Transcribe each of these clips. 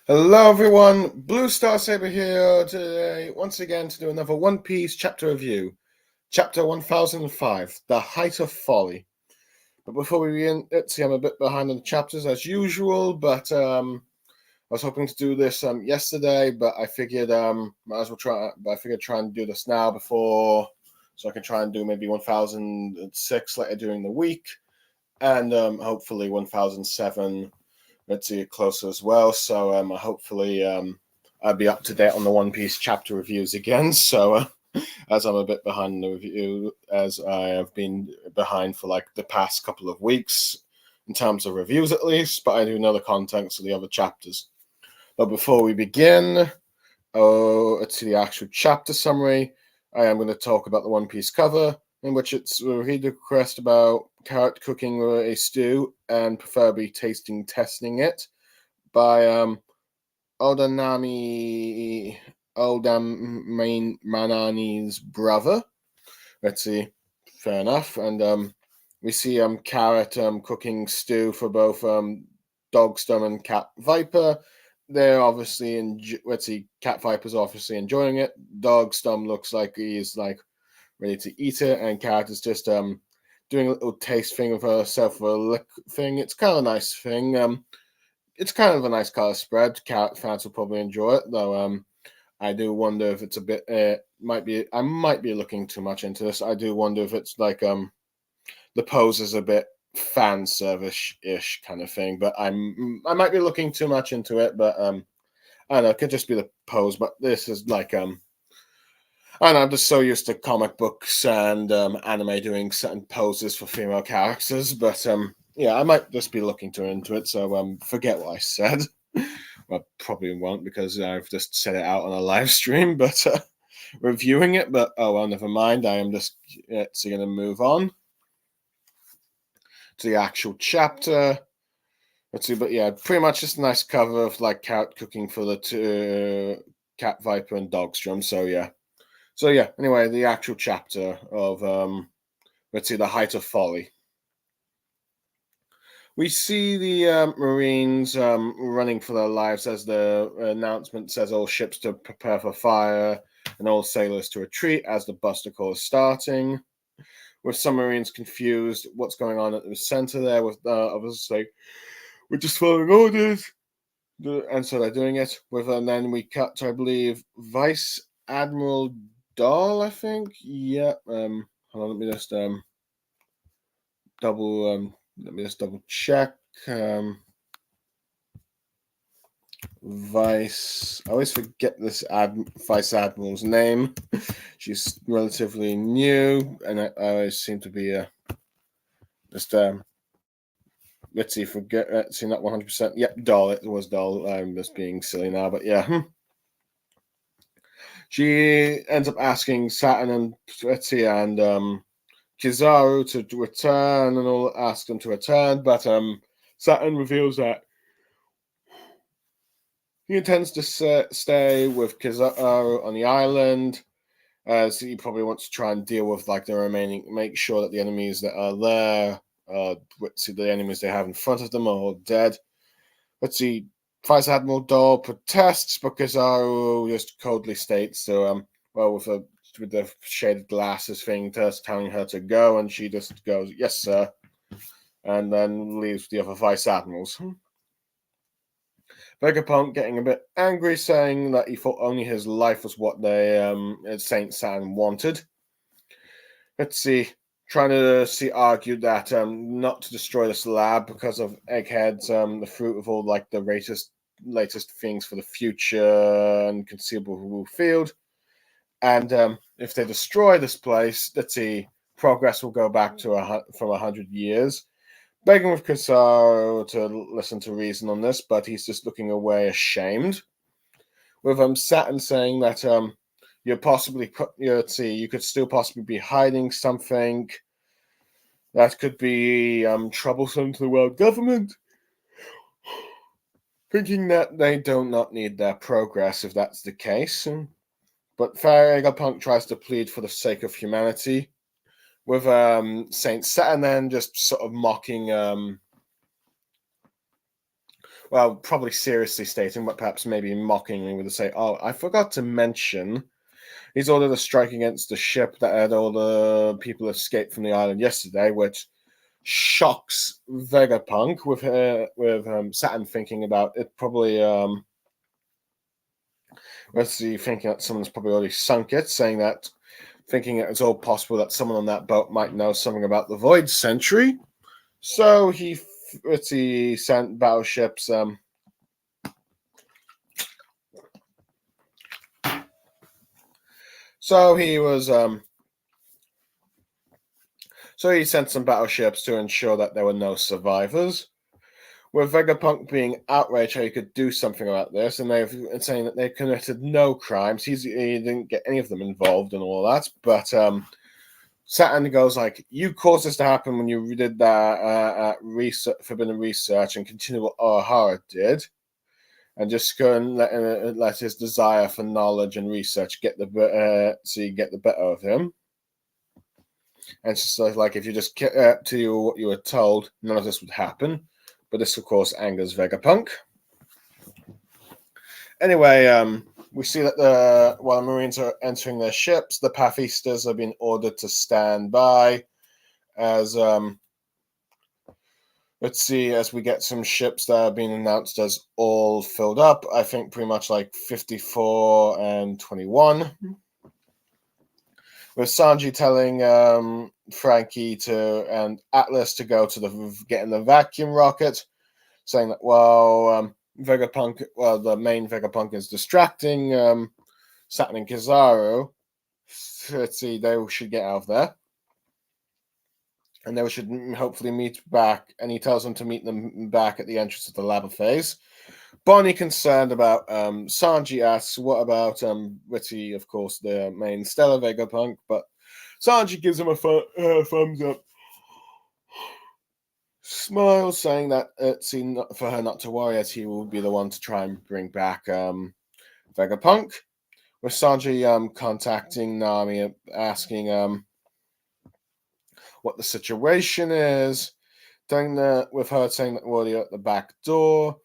Hello everyone, Blue Star Saber here today once again to do another One Piece chapter review. Chapter 1005, The Height of Folly. But before we begin, let's see, I'm a bit behind on the chapters as usual, but I was hoping to do this yesterday, but I figured might as well try and do this now before, so I can try and do maybe 1006 later during the week, and hopefully 1007. Let's see it closer as well. So hopefully I'll be up to date on the One Piece chapter reviews again. So as I'm a bit behind the review, as I have been behind for like the past couple of weeks in terms of reviews at least, but I do know the contents of the other chapters. But before we begin, let's see the actual chapter summary. I am going to talk about the One Piece cover, in which it's read the request about carrot cooking a stew and preferably testing it by Odanami Manani's brother. Let's see, fair enough. And we see Carrot cooking stew for both Dogstorm and Cat Viper. They're obviously let's see, Cat Viper's obviously enjoying it. Dogstorm looks like he's like ready to eat it, and Carrot is just doing a little taste thing of herself for a lick thing. It's kind of a nice thing. It's kind of a nice color spread. Carrot fans will probably enjoy it, though. I do wonder if it's a bit. I might be looking too much into this. I do wonder if it's like the pose is a bit fan service ish kind of thing. But I might be looking too much into it. But I don't know. It could just be the pose. But this is like I don't know, I'm just so used to comic books and anime doing certain poses for female characters, but yeah, I might just be looking too into it. So forget what I said. Well, probably won't because I've just said it out on a live stream, but reviewing it. But oh well, never mind. I am just going to move on to the actual chapter. Let's see, but yeah, pretty much just a nice cover of like carrot cooking for the two Cat Viper and Dogstrom. So yeah. So yeah, anyway, the actual chapter of let's see, The Height of Folly. We see the Marines running for their lives as the announcement says all ships to prepare for fire and all sailors to retreat as the Buster Call is starting. With some Marines confused what's going on at the center there, with others like, we're just following orders. And so they're doing it. And then we cut to, I believe, Vice Admiral Dahl, I think. Yeah. Hold on, let me just double check. Vice. I always forget this Vice Admiral's name. She's relatively new, and I always seem to be just let's see, let's see, not 100%. Yep, Dahl. It was Dahl. I'm just being silly now, but yeah. She ends up asking Saturn and Pretty and Kizaru to return, and all ask them to return, but Saturn reveals that he intends to stay with Kizaru on the island, as he probably wants to try and deal with like the remaining, make sure that the enemies that are there, see the enemies they have in front of them are all dead. Let's see, Vice Admiral Dahl protests, but Kizaru just coldly states so well with the shaded glasses thing, just telling her to go, and she just goes, "Yes, sir," and then leaves the other Vice Admirals. Vegapunk getting a bit angry, saying that he thought only his life was what they Saint Saturn wanted. Let's see, trying to argue that not to destroy this lab because of Egghead's the fruit of all like the latest things for the future and conceivable field. And if they destroy this place, let's see, progress will go back to from 100 years. Begging with Kizaru to listen to reason on this, but he's just looking away ashamed. With Saturn saying that you're possibly, let's see, you could still possibly be hiding something that could be troublesome to the world government, thinking that they do not need their progress if that's the case. But Vegapunk tries to plead for the sake of humanity, with Saint Saturn then just sort of mocking well, probably seriously stating, but perhaps maybe mockingly, would say, "Oh, I forgot to mention he's ordered a strike against the ship that had all the people escaped from the island yesterday," which shocks Vegapunk with Saturn thinking about it. Probably let's see, thinking that someone's probably already sunk it, saying that thinking it's all possible that someone on that boat might know something about the Void Century. So he sent battleships. So he was so he sent some battleships to ensure that there were no survivors. With Vegapunk being outraged how he could do something about this, and they've saying that they committed no crimes. He didn't get any of them involved and all that. But Saturn goes like, "You caused this to happen when you did that forbidden research, and continue what O'Hara did, and just go and let his desire for knowledge and research get the better of him." And it's just like if you just kept to you what you were told, none of this would happen. But this, of course, angers Vegapunk. Anyway, we see that while the Marines are entering their ships, the Pathistas have been ordered to stand by as let's see, as we get some ships that have been announced as all filled up. I think pretty much like 54 and 21. With Sanji telling Frankie and Atlas to go to get in the vacuum rocket, saying that Vegapunk, the main Vegapunk is distracting Saturn and Kizaru. Let's see, they should get out of there. And they should hopefully meet back. And he tells them to meet them back at the entrance of the lava phase. Bonnie, concerned about Sanji, asks, "What about Witty, of course, the main Stellar Vegapunk?" But Sanji gives him a thumbs up. Smiles, saying that it's for her not to worry, as he will be the one to try and bring back Vegapunk. With Sanji contacting Nami, asking what the situation is, with her saying that we're at the back door,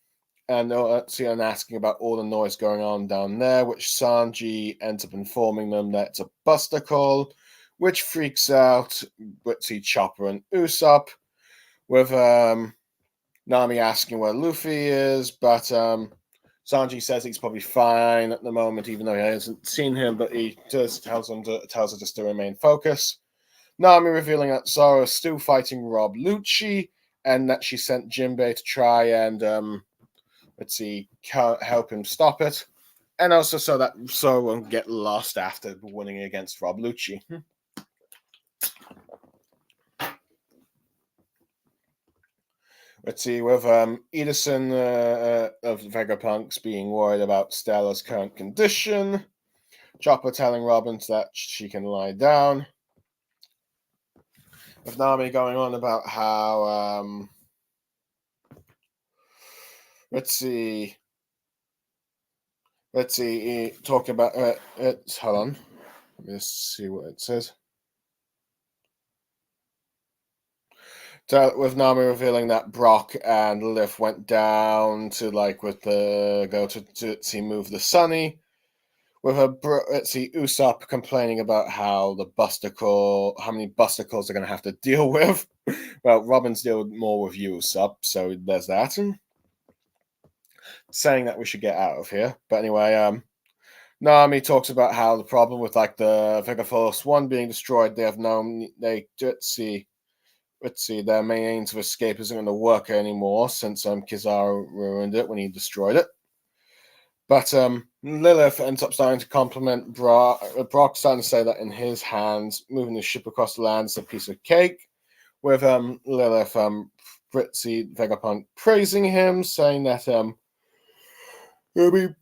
and asking about all the noise going on down there, which Sanji ends up informing them that it's a Buster call, which freaks out Witsy, Chopper, and Usopp. With Nami asking where Luffy is, but Sanji says he's probably fine at the moment, even though he hasn't seen him, but he just tells her just to remain focused. Nami revealing that Zoro is still fighting Rob Lucci, and that she sent Jinbei to try and help him stop it, and also so that Zoro won't get lost after winning against Rob Lucci. Let's see, with Edison of Vegapunks being worried about Stella's current condition, Chopper telling Robbins that she can lie down, with Nami going on about how, talking about, hold on, let me just see what it says. With Nami revealing that Brock and Lilith went down to go to move the Sunny, with Usopp complaining about how many Buster calls they're going to have to deal with. Well, Robin's deal more with Usopp, so there's that. Saying that we should get out of here, but anyway, Nami talks about how the problem with the Vega Force 1 being destroyed, their means of escape isn't going to work anymore since Kizaru ruined it when he destroyed it. But Lilith ends up starting to compliment Brock. Brock starting to say that in his hands, moving the ship across the land is a piece of cake. With Lilith, Vegapunk praising him, saying that he'll be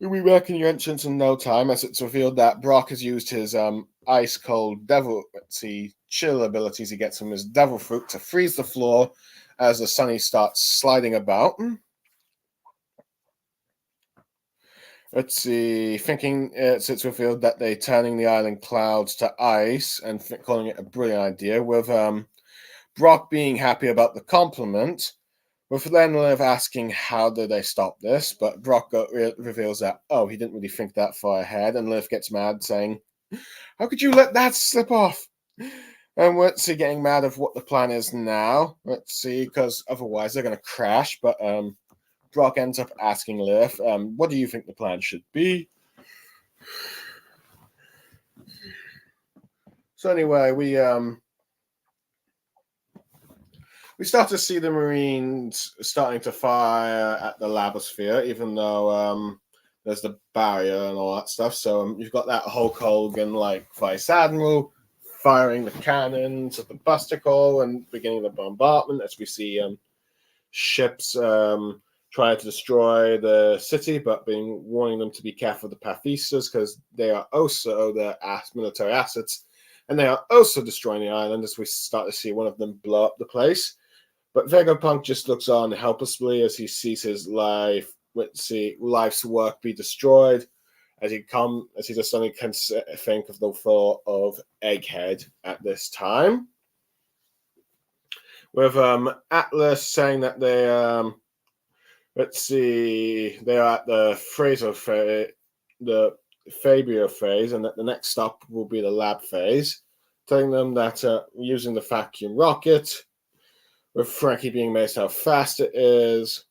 back in your entrance in no time, as it's revealed that Brock has used his ice cold devil chill abilities he gets from his devil fruit to freeze the floor as the Sunny starts sliding about. Thinking it's revealed that they're turning the island clouds to ice and calling it a brilliant idea, with Brock being happy about the compliment, With then Liv asking how did they stop this, but Brock reveals that, oh, he didn't really think that far ahead, and Liv gets mad, saying, how could you let that slip off? And let's see, getting mad of what the plan is now. Let's see, because otherwise they're going to crash, but Brock ends up asking Liv, what do you think the plan should be? So anyway, we start to see the Marines starting to fire at the Labosphere, even though there's the barrier and all that stuff. So you've got that Hulk Hogan, like Vice Admiral, firing the cannons at the Busticle and beginning the bombardment as we see ships trying to destroy the city, but warning them to be careful of the Pathistas because they are also their military assets, and they are also destroying the island as we start to see one of them blow up the place. But Vegapunk just looks on helplessly as he sees his life's work be destroyed, as he just only can think of the thought of Egghead at this time. With Atlas saying that they they are at the Fabio phase, and that the next stop will be the lab phase, telling them that using the vacuum rocket, with Frankie being amazed how fast it is.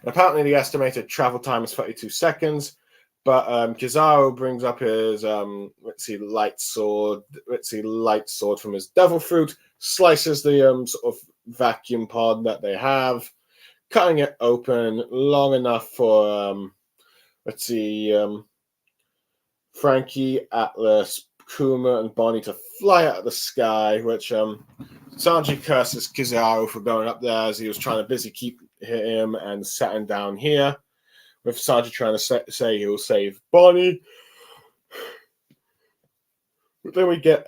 Apparently, the estimated travel time is 32 seconds, but Kizaru brings up his light sword from his devil fruit, slices the sort of vacuum pod that they have, cutting it open long enough for Frankie, Atlas, Kuma, and Bonnie to fly out of the sky, which Sanji curses Kizaru for going up there as he was trying to busy keep him and setting down here, with Sanji trying to say he will save Bonnie. But then we get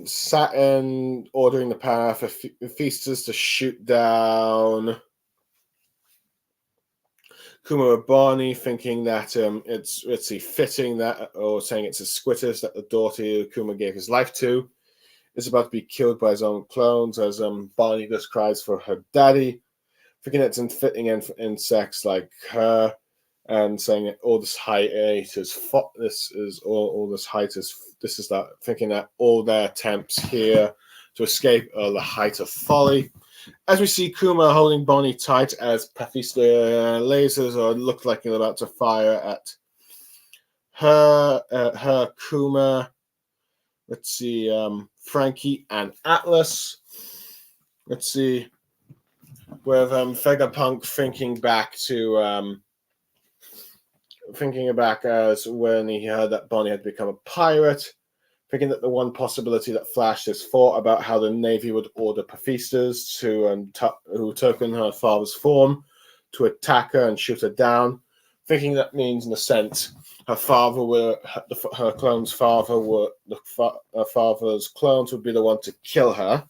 Saturn ordering the power for Feasters to shoot down Kuma and Barney, thinking that it's fitting that, or saying it's a Squittus that the daughter Kuma gave his life to is about to be killed by his own clones, as Barney just cries for her daddy, thinking it's fitting insects like her, and saying that all this height is thinking that all their attempts here to escape are the height of folly. As we see Kuma holding Bonnie tight as Pathista lasers look like they're about to fire at her Kuma. Let's see, Frankie and Atlas. Let's see, with Vegapunk thinking back as when he heard that Bonnie had become a pirate, thinking that the one possibility that flashed his thought about how the Navy would order Pathistas who took in her father's form to attack her and shoot her down, thinking that means, in a sense, her father's clones would be the one to kill her.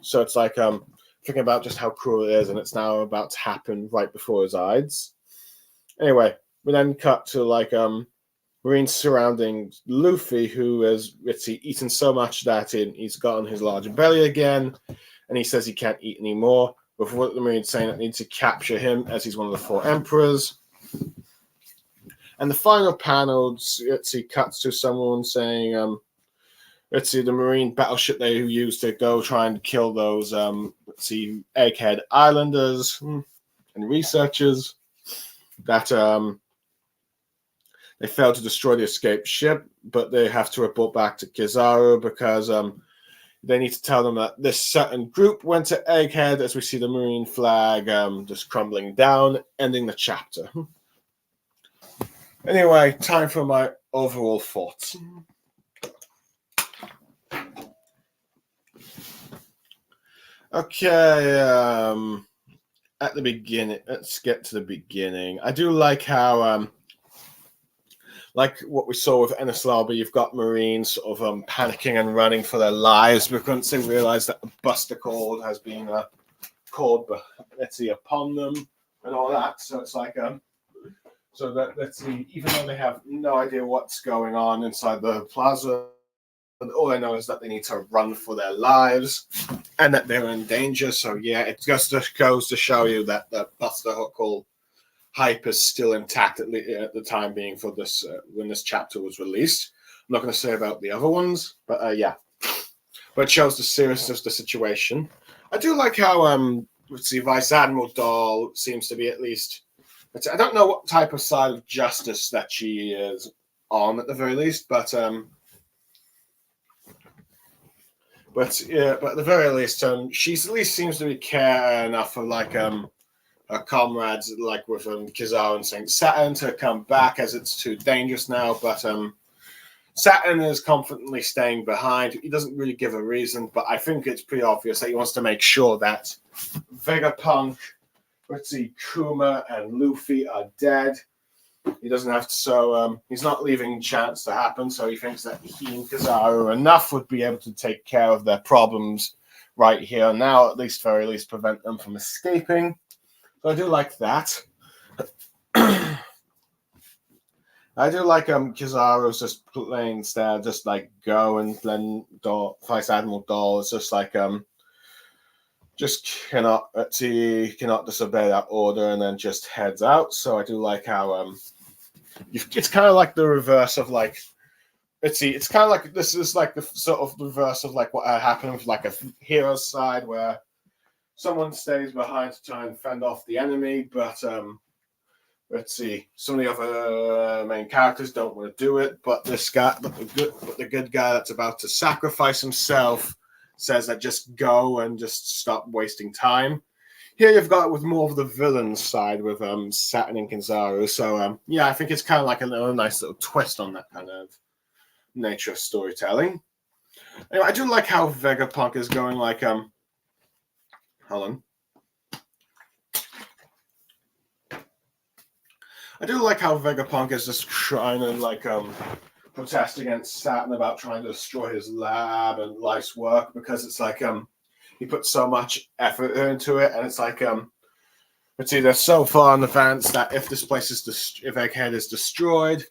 So it's like thinking about just how cruel it is, and it's now about to happen right before his eyes. Anyway, we then cut to Marines surrounding Luffy, who has eaten so much that he's gotten his larger belly again, and he says he can't eat anymore. With what the Marines saying that need to capture him as he's one of the 4 emperors. And the final panel, cuts to someone saying, the Marine battleship they used to go try and kill those, Egghead Islanders and researchers, that they failed to destroy the escaped ship, but they have to report back to Kizaru because they need to tell them that this certain group went to Egghead, as we see the Marine flag just crumbling down, ending the chapter. Anyway, time for my overall thoughts. Okay, at the beginning, let's get to the beginning. I do like how, like what we saw with Enies Lobby, you've got Marines sort of panicking and running for their lives because they realize that the Buster Call has been called, upon them and all that. So it's like, even though they have no idea what's going on inside the plaza, All I know is that they need to run for their lives and that they're in danger. So yeah, it just goes to show you that the Buster Huckle hype is still intact at the time being for this when this chapter was released. I'm not going to say about the other ones, but yeah. But it shows the seriousness of the situation. I do like how let's see, Vice Admiral Doll seems to be at least. I don't know what type of side of justice that she is on at the very least, but yeah, but at the very least, she's at least seems to be care enough for like her comrades, like with Kizaru and Saint Saturn, to come back as it's too dangerous now. But Saturn is confidently staying behind. He doesn't really give a reason, but I think it's pretty obvious that he wants to make sure that Vegapunk, let's see, Kuma, and Luffy are dead. He doesn't have to, so he's not leaving chance to happen. So he thinks that he and Kizaru enough would be able to take care of their problems right here and now, at least, very least, prevent them from escaping. So I do like that. I do like Kizaru's just playing there, just like go, and then Vice Admiral Doll is just like just cannot disobey that order and then just heads out. So I do like how it's kind of like the reverse of like, let's see, it's kind of like this is like the sort of reverse of like what happened with like a hero's side where someone stays behind to try and fend off the enemy, but let's see, some of the other main characters don't want to do it, but this guy, the good guy that's about to sacrifice himself says that just go and just stop wasting time. Here you've got it with more of the villain side with Saturn and Kizaru. So yeah, I think it's kind of like a nice little twist on that kind of nature of storytelling. Anyway, I do like how Vegapunk is going like hold on. I do like how Vegapunk is just trying to like protest against Saturn about trying to destroy his lab and life's work, because it's like he put so much effort into it, and it's like let's see, they're so far in advance that if this place is if Egghead is destroyed,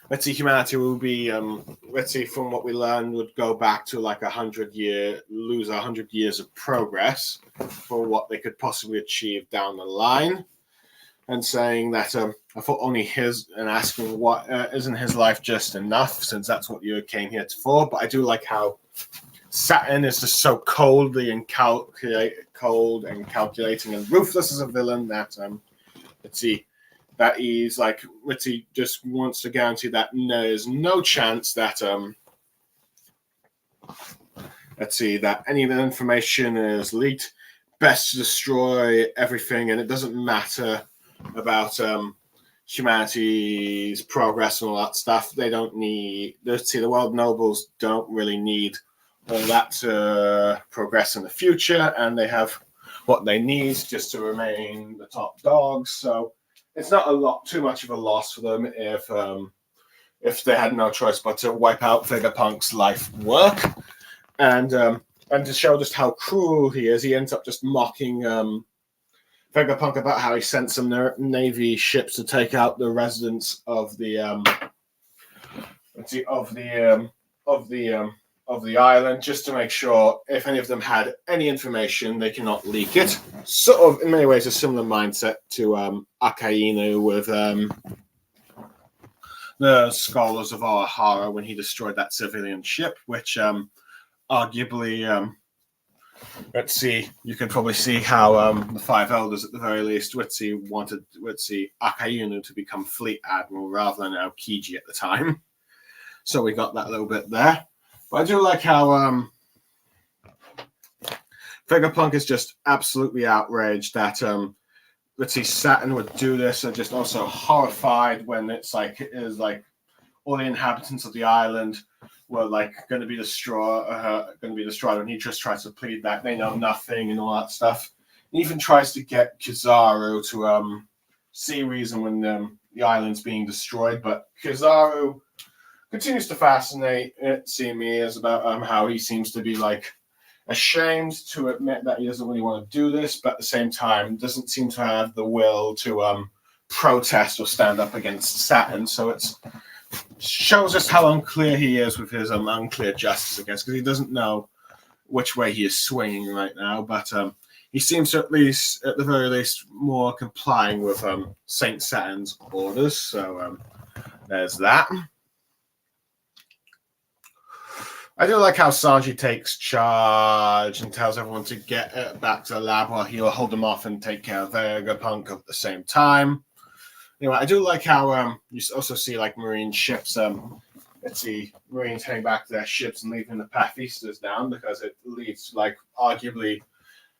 let's see, humanity will be let's see, from what we learned, would go back to like 100 years of progress for what they could possibly achieve down the line. And saying that I thought only his, and asking what isn't his life just enough, since that's what you came here for. But I do like how Saturn is just so coldly and calculating and ruthless as a villain that let's see, that he's like, let's see, just wants to guarantee that there's no chance that let's see, that any of the information is leaked. Best to destroy everything, and it doesn't matter about humanity's progress and all that stuff. They don't need, let's see, the world nobles don't really need all that to progress in the future, and they have what they need just to remain the top dogs. So it's not too much of a loss for them if they had no choice but to wipe out Vegapunk's life work. And to show just how cruel he is, he ends up just mocking Vegapunk about how he sent some Navy ships to take out the residents of the island, just to make sure if any of them had any information, they cannot leak it. Sort of, in many ways, a similar mindset to Akainu with the Scholars of Ohara when he destroyed that civilian ship, which arguably. Let's see, you can probably see how the Five Elders, at the very least, wanted Akainu to become Fleet Admiral rather than Aokiji at the time. So we got that little bit there. But I do like how Vegapunk is just absolutely outraged that Saturn would do this, and just also horrified when it is like all the inhabitants of the island were like going to be destroyed, and he just tries to plead that they know nothing and all that stuff. He even tries to get Kizaru to see reason when the island's being destroyed, but Kizaru continues to fascinate me as about how he seems to be like ashamed to admit that he doesn't really want to do this, but at the same time doesn't seem to have the will to protest or stand up against Saturn. So it's shows us how unclear he is with his unclear justice, I guess, because he doesn't know which way he is swinging right now. But he seems to at the very least, more complying with Saint Saturn's orders. So there's that. I do like how Sanji takes charge and tells everyone to get back to the lab while he'll hold them off and take care of Vegapunk at the same time. Anyway, I do like how you also see like Marine ships. Let's see, Marines heading back to their ships and leaving the Pathistas down, because it leads to like arguably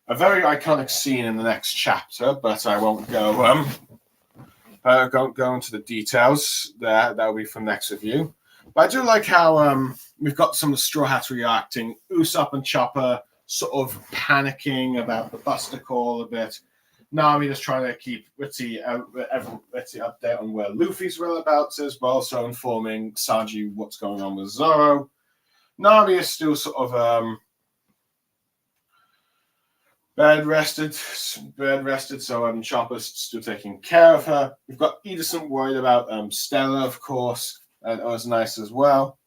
a very iconic scene in the next chapter. But I won't go go into the details there. That'll be for next review. But I do like how we've got some of the Straw Hats reacting. Usopp and Chopper sort of panicking about the Buster Call a bit. Nami just trying to keep Ritzy update on where Luffy's whereabouts is, but also informing Sanji what's going on with Zoro. Nami is still sort of bed rested, so Chopper's still taking care of her. We've got Edison worried about Stella, of course. That was nice as well.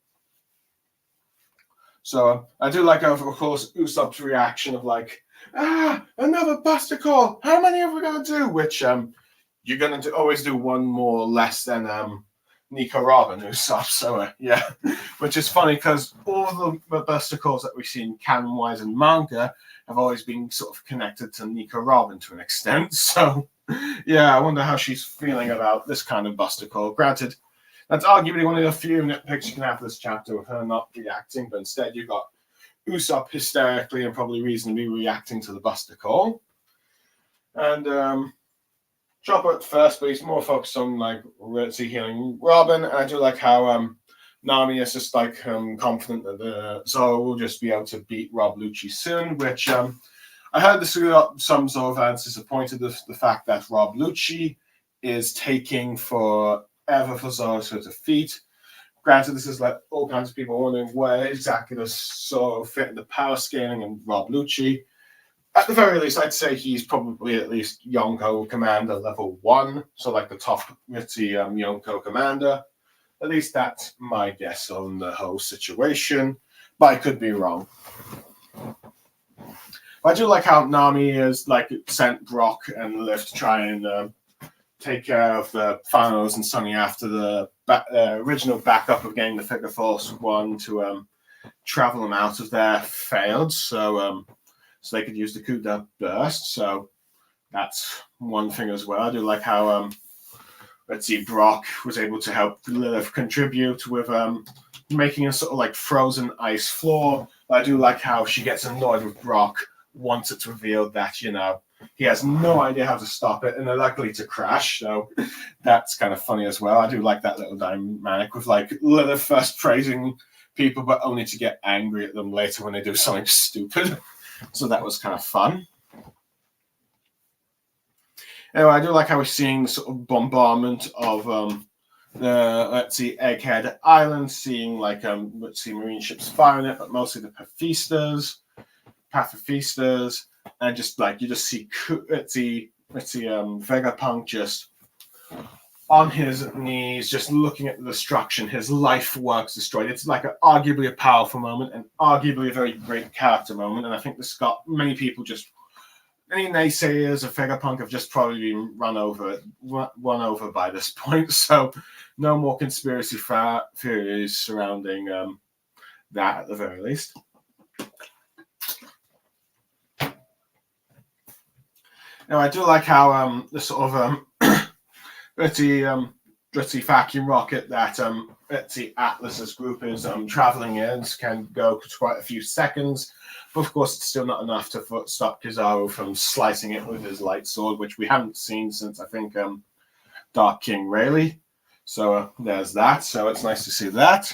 So I do like, of course, Usopp's reaction of like, another Buster Call. How many are we going to do? Which you're going to always do one more less than Nico Robin, Usopp. So yeah, which is funny because all the Buster Calls that we've seen canon-wise in manga have always been sort of connected to Nico Robin to an extent. So yeah, I wonder how she's feeling about this kind of Buster Call. Granted, that's arguably one of the few nitpicks you can have this chapter with her not reacting, but instead you've got Usopp hysterically and probably reasonably reacting to the Buster Call. And Chopper at first, but he's more focused on like Ritzy healing Robin. And I do like how Nami is just like confident that Zoro will just be able to beat Rob Lucci soon, which I heard this some sort of fans disappointed with the fact that Rob Lucci is taking forever for Zoro to defeat. Granted, this is like all kinds of people wondering where exactly does Zoro fit in the power scaling and Rob Lucci. At the very least, I'd say he's probably at least Yonko Commander level 1, so like the top Ritzy Yonko Commander. At least that's my guess on the whole situation, but I could be wrong. But I do like how Nami has like sent Brock and Liv to try and take care of the finals and Sunny after the original backup of getting the Figure Force 1 to travel them out of there failed, so they could use the Coup de Burst. So that's one thing as well. I do like how let's see, Brock was able to help Lilith contribute with making a sort of like frozen ice floor. But I do like how she gets annoyed with Brock once it's revealed that, you know, he has no idea how to stop it and they're likely to crash. So that's kind of funny as well. I do like that little dynamic with like Lilith first praising people, but only to get angry at them later when they do something stupid. So that was kind of fun. Anyway, I do like how we're seeing the sort of bombardment of the, let's see, Egghead Island, seeing like let's see, Marine ships firing it, but mostly the Pacifistas, and just like you just see Vegapunk just on his knees, just looking at the destruction. His life works destroyed. It's like arguably a powerful moment and arguably a very great character moment. And I think this got many people just, any naysayers of Vegapunk have just probably been run over by this point. So no more conspiracy theories surrounding that at the very least. Now I do like how the sort of Ritzy vacuum rocket that Ritzy Atlas's group is traveling in can go for quite a few seconds, but of course it's still not enough to stop Kizaru from slicing it with his light sword, which we haven't seen since I think Dark King Rayleigh. So there's that. So it's nice to see that.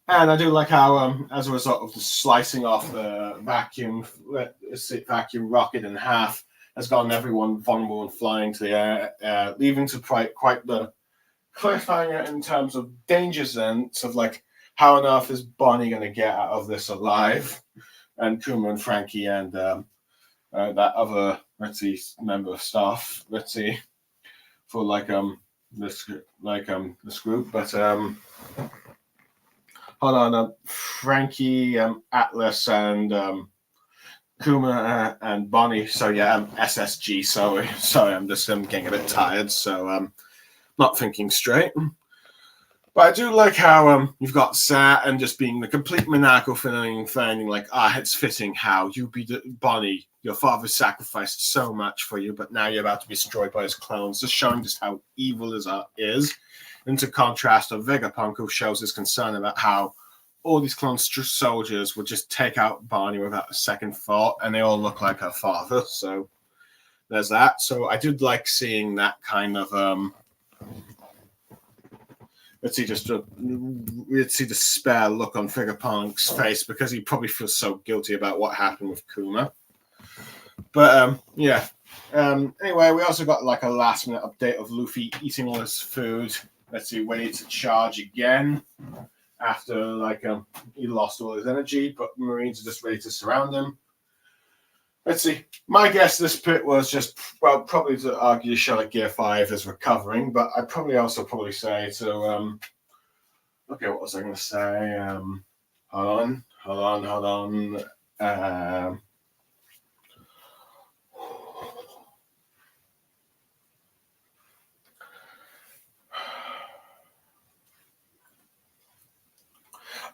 And I do like how, as a result of the slicing off the vacuum rocket in half, has gotten everyone vulnerable and flying to the air, leaving to quite the cliffhanger in terms of danger sense of like, how on earth is Bonnie going to get out of this alive? And Kuma and Frankie and that other member of staff, for like this group, but hold on, Frankie, Atlas, and Kuma and Bonnie. So yeah, SSG. Sorry, I'm just getting a bit tired. So not thinking straight. But I do like how you've got Sat and just being the complete maniacal finding like, it's fitting how you be Bonnie. Your father sacrificed so much for you, but now you're about to be destroyed by his clones, just showing just how evil his art is. Into contrast of Vegapunk, who shows his concern about how all these clone soldiers would just take out Barney without a second thought, and they all look like her father. So there's that. So I did like seeing that kind of let's see the despair look on Vegapunk's face, because he probably feels so guilty about what happened with Kuma. But yeah. Anyway, we also got like a last minute update of Luffy eating all his food. Let's see, ready to charge again after like he lost all his energy, but Marines are just ready to surround him. Let's see. My guess this pit was just, well, probably to argue show like Gear 5 is recovering, but I'd probably say to okay, what was I gonna say? Hold on.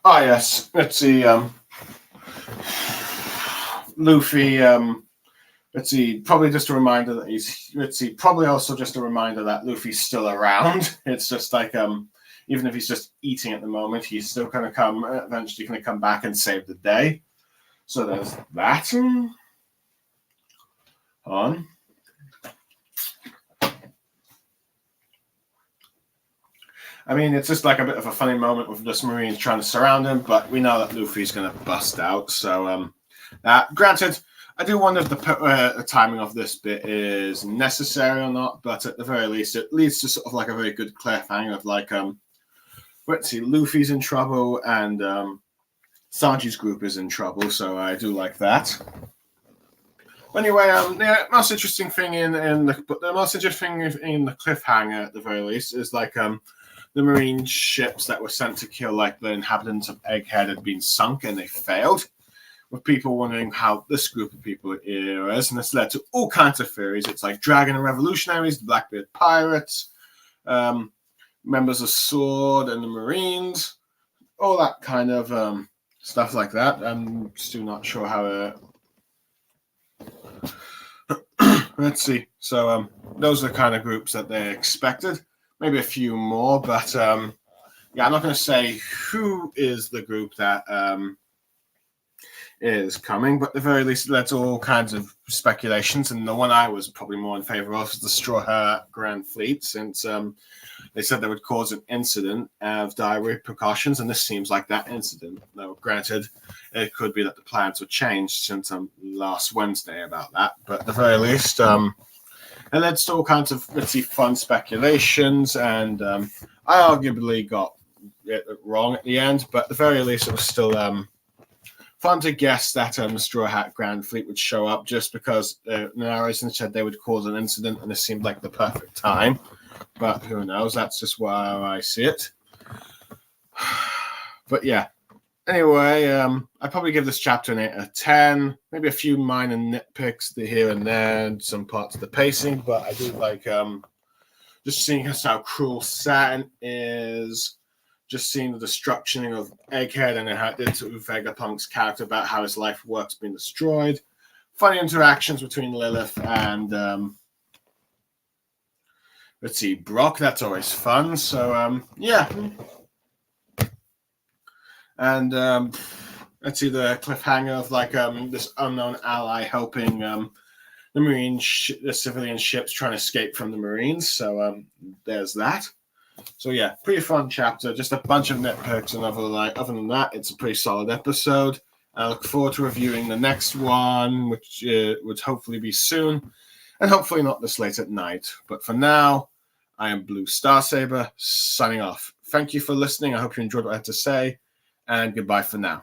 Yes. Let's see. Luffy. Let's see. Probably just a reminder that he's. Let's see. Probably also just a reminder that Luffy's still around. It's just like even if he's just eating at the moment, he's still going to eventually going to come back and save the day. So there's that. On. I mean, it's just like a bit of a funny moment with the Marines trying to surround him, but we know that Luffy's going to bust out. So, granted, I do wonder if the timing of this bit is necessary or not, but at the very least, it leads to sort of like a very good cliffhanger of like, let's see, Luffy's in trouble and Sanji's group is in trouble, so I do like that. Anyway, the most interesting thing in the cliffhanger at the very least is like the Marine ships that were sent to kill like the inhabitants of Egghead had been sunk and they failed, with people wondering how this group of people is, and this led to all kinds of theories. It's like Dragon and Revolutionaries, the Blackbeard Pirates, members of Sword and the Marines, all that kind of stuff like that. I'm still not sure how let's see. So those are the kind of groups that they expected. Maybe a few more, but yeah, I'm not going to say who is the group that is coming, but at the very least, that's all kinds of speculations. And the one I was probably more in favor of is the Straw Hat Grand Fleet, since they said they would cause an incident of dire repercussions, and this seems like that incident. Though, granted, it could be that the plans were changed since last Wednesday about that, but at the very least, and led to all kinds of, let's see, fun speculations, and I arguably got it wrong at the end, but at the very least, it was still fun to guess that the Straw Hat Grand Fleet would show up, just because the narration said they would cause an incident, and it seemed like the perfect time. But who knows? That's just why I see it. But yeah. Anyway, I'd probably give this chapter an 8 out of 10. Maybe a few minor nitpicks here and there, and some parts of the pacing. But I do like just seeing how cruel Saturn is. Just seeing the destruction of Egghead and how it did to Vegapunk's character about how his life work's been destroyed. Funny interactions between Lilith and let's see, Brock. That's always fun. So yeah. And let's see, the cliffhanger of like this unknown ally helping the the civilian ships trying to escape from the Marines. So there's that. So yeah, pretty fun chapter. Just a bunch of nitpicks, and other than that, it's a pretty solid episode. I look forward to reviewing the next one, which would hopefully be soon, and hopefully not this late at night. But for now, I am Blue Star Saber signing off. Thank you for listening. I hope you enjoyed what I had to say, and goodbye for now.